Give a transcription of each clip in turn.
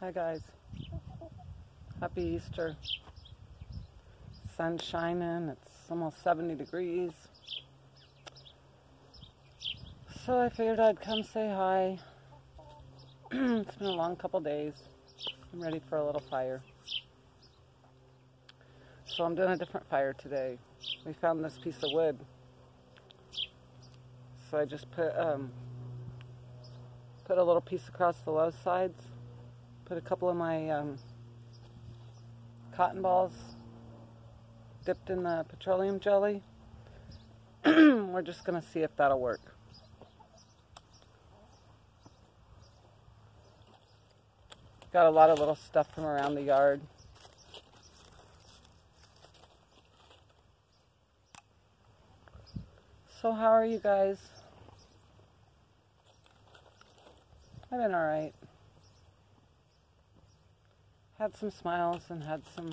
Hi guys, happy Easter. Sun's shining, it's almost 70 degrees. So I figured I'd come say hi. It's been a long couple days. I'm ready for a little fire. So I'm doing a different fire today. We found this piece of wood. So I just put a little piece across the low sides. Put a couple of my cotton balls dipped in the petroleum jelly. We're just going to see if that'll work. Got a lot of little stuff from around the yard. So how are you guys? I've been alright. Had some smiles and had some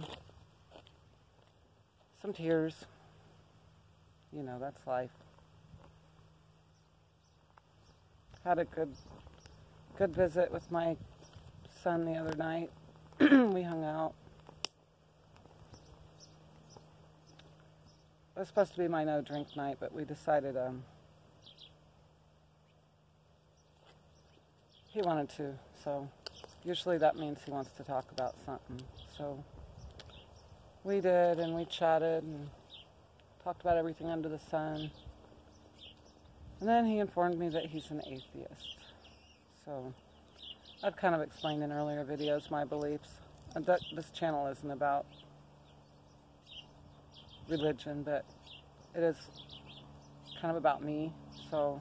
tears. You know, that's life. Had a good visit with my son the other night. We hung out. It was supposed to be my no drink night, but we decided he wanted to, so usually that means he wants to talk about something. So we did, and we chatted and talked about everything under the sun. And then he informed me that he's an atheist. So I've kind of explained in earlier videos my beliefs. This channel isn't about religion, but it is kind of about me. So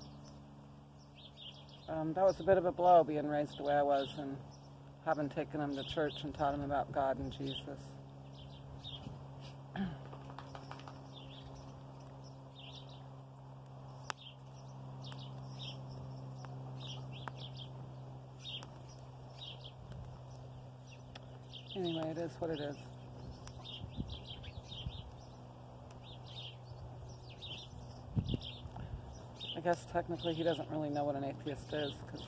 that was a bit of a blow, being raised the way I was and having taken him to church and taught him about God and Jesus. Anyway, it is what it is. I guess technically he doesn't really know what an atheist is, because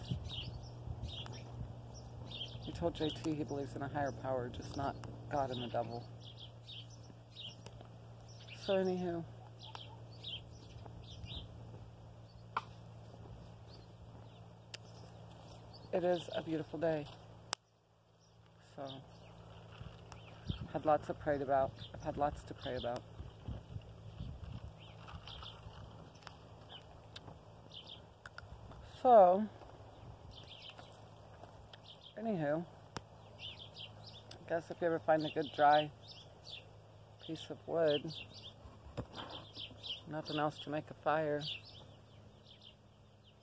he told JT he believes in a higher power, just not God and the devil. So anywho, it is a beautiful day. So I've had lots to pray about. So, anywho, I guess if you ever find a good dry piece of wood, nothing else to make a fire,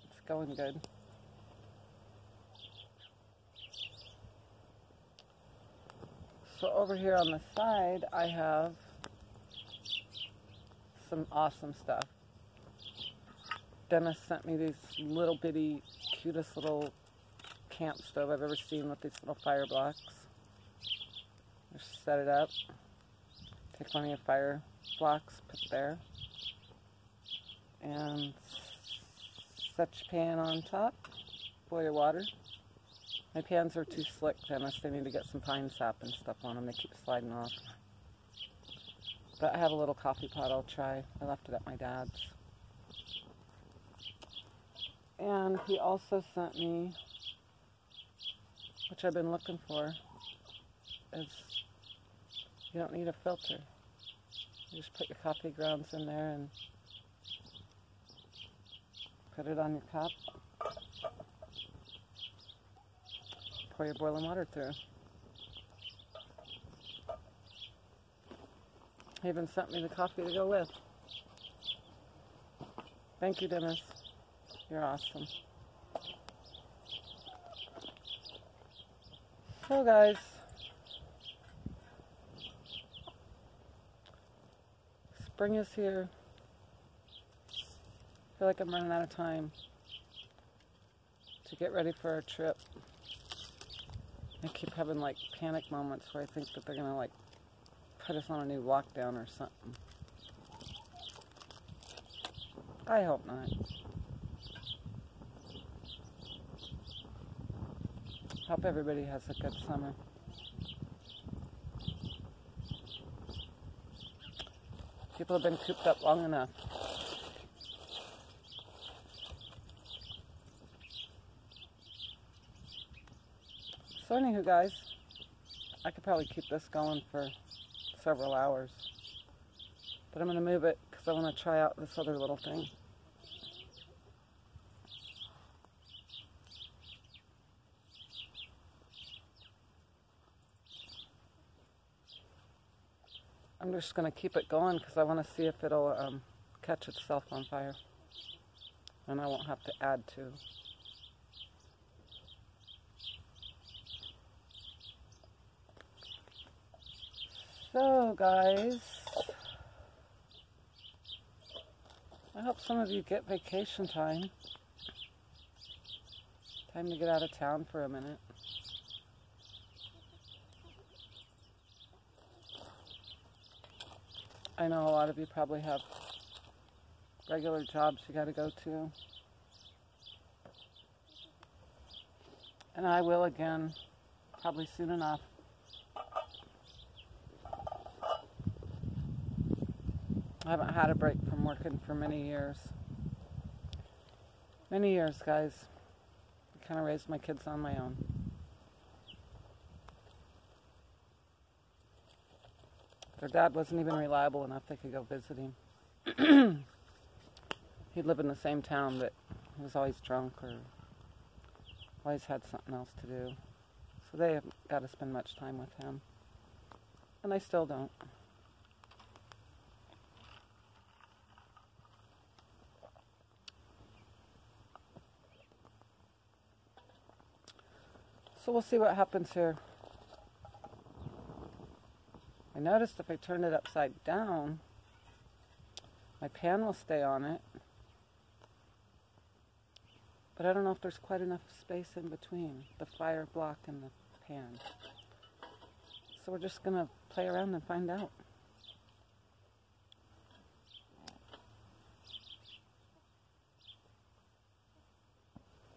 it's going good. So over here on the side, I have some awesome stuff. Dennis sent me these little bitty, cutest little camp stove I've ever seen, with these little fire blocks. Just set it up. Take one of your fire blocks, put it there. And set your pan on top. Boil your water. My pans are too slick, Dennis. They need to get some pine sap and stuff on them. They keep sliding off. But I have a little coffee pot I'll try. I left it at my dad's. And he also sent me, which I've been looking for, is you don't need a filter. You just put your coffee grounds in there and put it on your cup. Pour your boiling water through. He even sent me the coffee to go with. Thank you, Dennis. You're awesome. So guys, spring is here. I feel like I'm running out of time to get ready for our trip. I keep having like panic moments where I think that they're gonna like put us on a new lockdown or something. I hope not. Hope everybody has a good summer. People have been cooped up long enough. So anywho, guys, I could probably keep this going for several hours. But I'm going to move it because I want to try out this other little thing. I'm just going to keep it going because I want to see if it'll catch itself on fire. And I won't have to add to. So, guys, I hope some of you get vacation time. Time to get out of town for a minute. I know a lot of you probably have regular jobs you got to go to. And I will again, probably soon enough. I haven't had a break from working for many years. Many years, guys. I kind of raised my kids on my own. Their dad wasn't even reliable enough they could go visit him. He'd live in the same town, but he was always drunk or always had something else to do. So they haven't got to spend much time with him. And they still don't. So we'll see what happens here. I noticed if I turn it upside down, my pan will stay on it. But I don't know if there's quite enough space in between the fire block and the pan. So we're just going to play around and find out.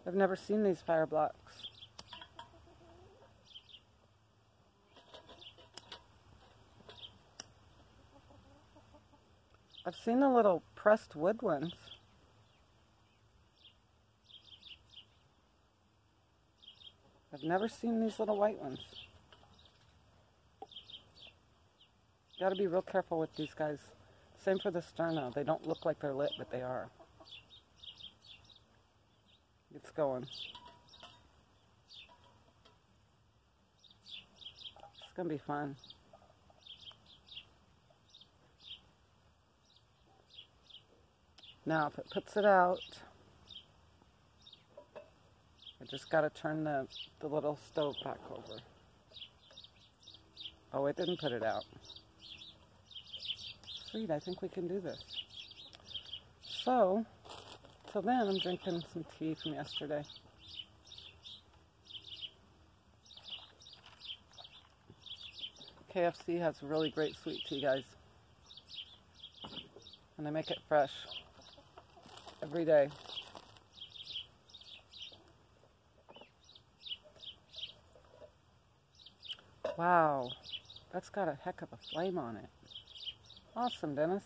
I've never seen these fire blocks. I've seen the little pressed wood ones. I've never seen these little white ones. You gotta be real careful with these guys. Same for the sterno. They don't look like they're lit, but they are. It's going. It's gonna be fun. Now, if it puts it out, I just got to turn the little stove back over. Oh, it didn't put it out. Sweet, I think we can do this. So, till then, I'm drinking some tea from yesterday. KFC has really great sweet tea, guys. And they make it fresh every day. Wow, that's got a heck of a flame on it. Awesome, Dennis.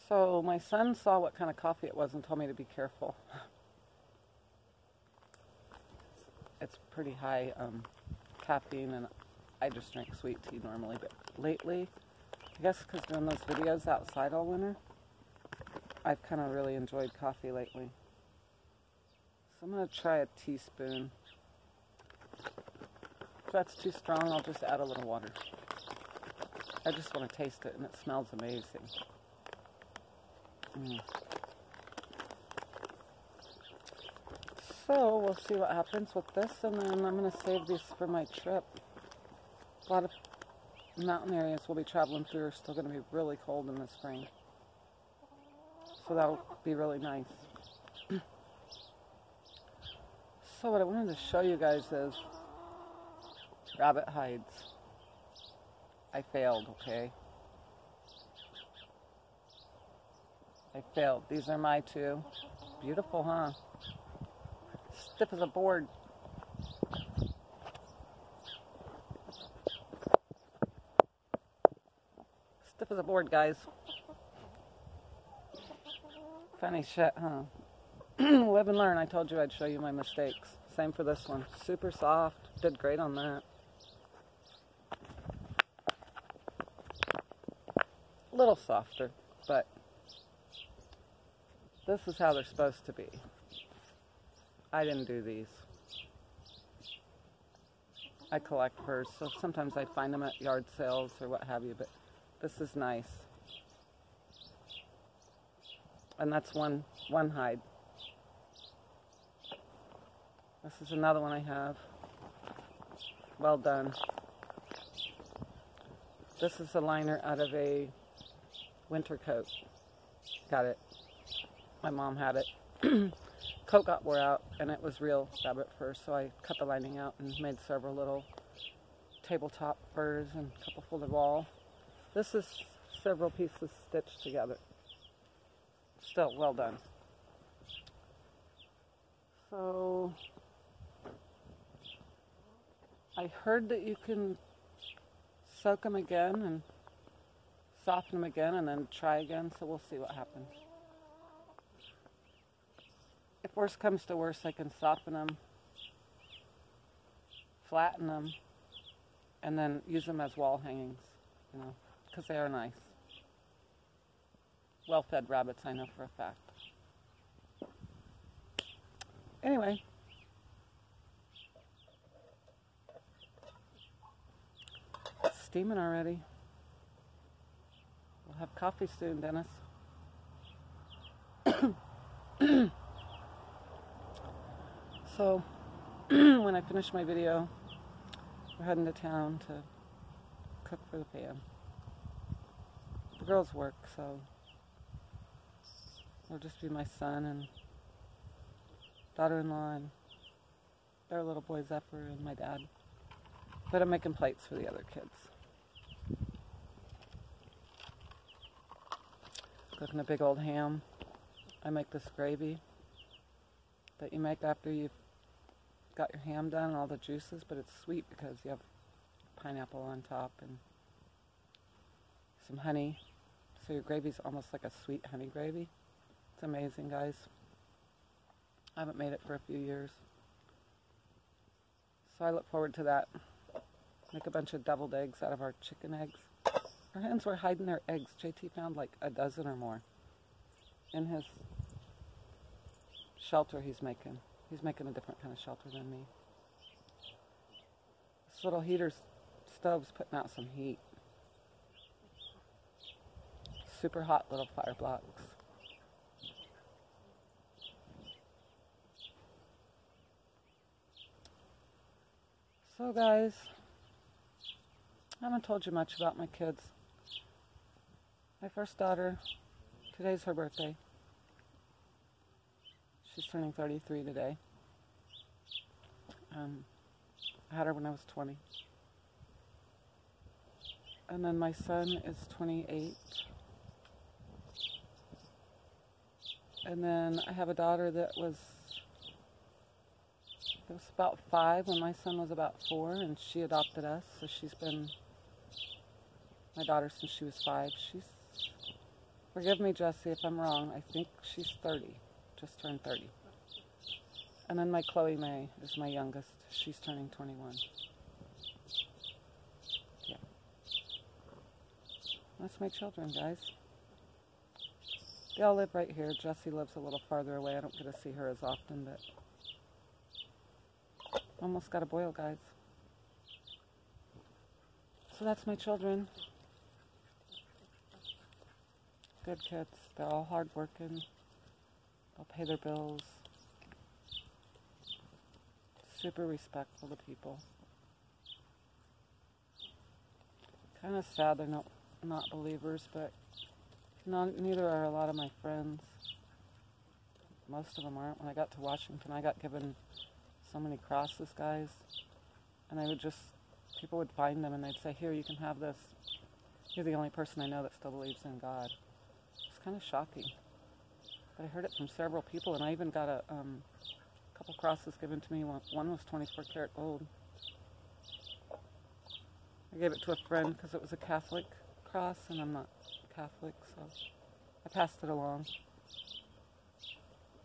So my son saw what kind of coffee it was and told me to be careful. It's pretty high caffeine, and I just drink sweet tea normally, but lately, I guess because doing those videos outside all winter, I've kind of really enjoyed coffee lately. So I'm going to try a teaspoon. If that's too strong, I'll just add a little water. I just want to taste it, and it smells amazing. So we'll see what happens with this, and then I'm going to save these for my trip. A lot of mountain areas we'll be traveling through are still going to be really cold in the spring. So that'll be really nice. So what I wanted to show you guys is rabbit hides. I failed, okay? I failed. These are my two. Beautiful, huh? Stiff as a board. Stiff as a board, guys. Funny shit, huh? Live and learn. I told you I'd show you my mistakes. Same for this one. Super soft. Did great on that. A little softer, but this is how they're supposed to be. I didn't do these. I collect furs, so sometimes I find them at yard sales or what have you, but this is nice. And that's one hide. This is another one I have. Well done. This is a liner out of a winter coat. Got it. My mom had it. Coat got wore out and it was real rabbit fur, so I cut the lining out and made several little tabletop furs and a couple folded wall. This is several pieces stitched together. Still well done. So I heard that you can soak them again and soften them again and then try again, so we'll see what happens. If worse comes to worse, I can soften them, flatten them, and then use them as wall hangings, you know, because they are nice. Well-fed rabbits, I know for a fact. Anyway, it's steaming already. We'll have coffee soon, Dennis. So, when I finish my video, we're heading to town to cook for the fam. The girls work, so it'll just be my son and daughter-in-law and their little boy Zephyr and my dad. But I'm making plates for the other kids. Cooking a big old ham. I make this gravy that you make after you've got your ham done and all the juices, but it's sweet because you have pineapple on top and some honey. So your gravy's almost like a sweet honey gravy. It's amazing, guys. I haven't made it for a few years. So I look forward to that. Make a bunch of deviled eggs out of our chicken eggs. Our hens were hiding their eggs. JT found like a dozen or more in his shelter he's making. He's making a different kind of shelter than me. This little heater stove's putting out some heat. Super hot little fire blocks. So guys, I haven't told you much about my kids. My first daughter, today's her birthday. She's turning 33 today. I had her when I was 20. And then my son is 28. And then I have a daughter that was about 5 when my son was about 4, and she adopted us, so she's been my daughter since she was 5. Forgive me, Jesse, if I'm wrong, I think she's 30, just turned 30. And then my Chloe May is my youngest. She's turning 21. Yeah. That's my children, guys. They all live right here. Jessie lives a little farther away. I don't get to see her as often, but almost got a boil, guys. So that's my children. Good kids. They're all hardworking. They'll pay their bills. Super respectful to people. Kind of sad they're not believers, but neither are a lot of my friends. Most of them aren't. When I got to Washington, I got given so many crosses, guys. And people would find them and they'd say, here, you can have this. You're the only person I know that still believes in God. It's kind of shocking. But I heard it from several people, and I even got a couple crosses given to me. One was 24 karat gold. I gave it to a friend because it was a Catholic cross, and I'm not Catholic, so I passed it along.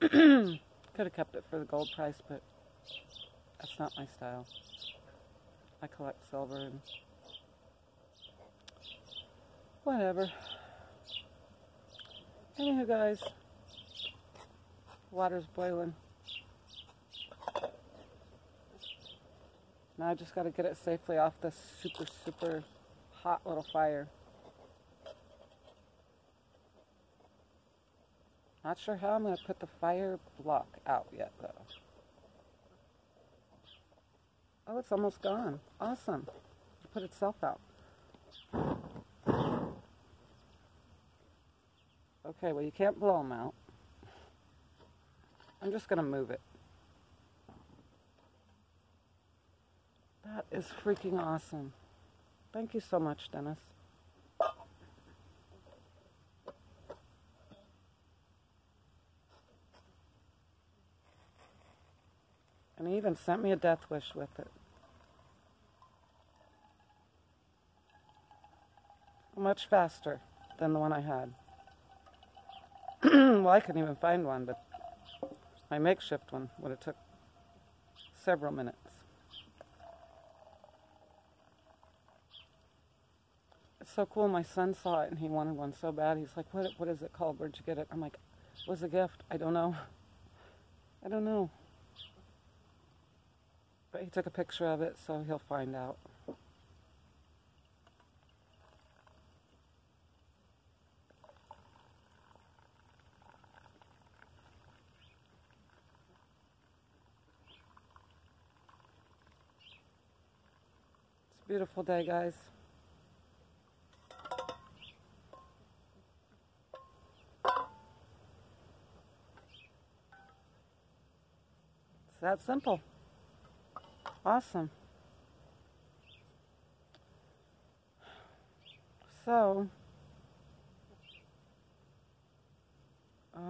Could have kept it for the gold price, but that's not my style. I collect silver and whatever. Anywho, guys, water's boiling. Now I just got to get it safely off this super, super hot little fire. Not sure how I'm going to put the fire block out yet, though. Oh, it's almost gone. Awesome. It put itself out. Okay, well, you can't blow them out. I'm just going to move it. That is freaking awesome. Thank you so much, Dennis. And he even sent me a death wish with it. Much faster than the one I had. Well, I couldn't even find one, but my makeshift one would have took several minutes. It's so cool. My son saw it and he wanted one so bad. He's like, what is it called? Where'd you get it? I'm like, it was a gift. I don't know. I don't know. But he took a picture of it, so he'll find out. It's a beautiful day, guys. It's that simple. Awesome. So,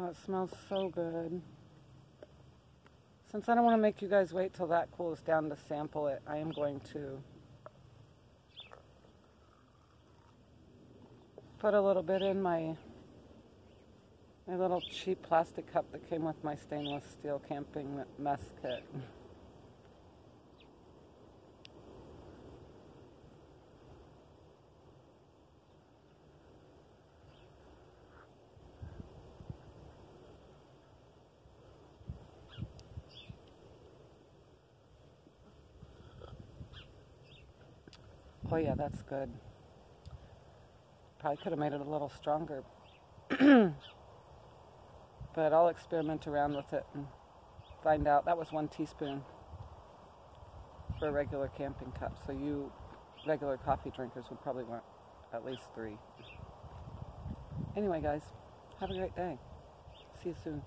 it smells so good. Since I don't want to make you guys wait till that cools down to sample it, I am going to put a little bit in my little cheap plastic cup that came with my stainless steel camping mess kit. Oh yeah, that's good. Probably could have made it a little stronger. But I'll experiment around with it and find out. That was 1 teaspoon for a regular camping cup. So you regular coffee drinkers would probably want at least 3. Anyway, guys, have a great day. See you soon.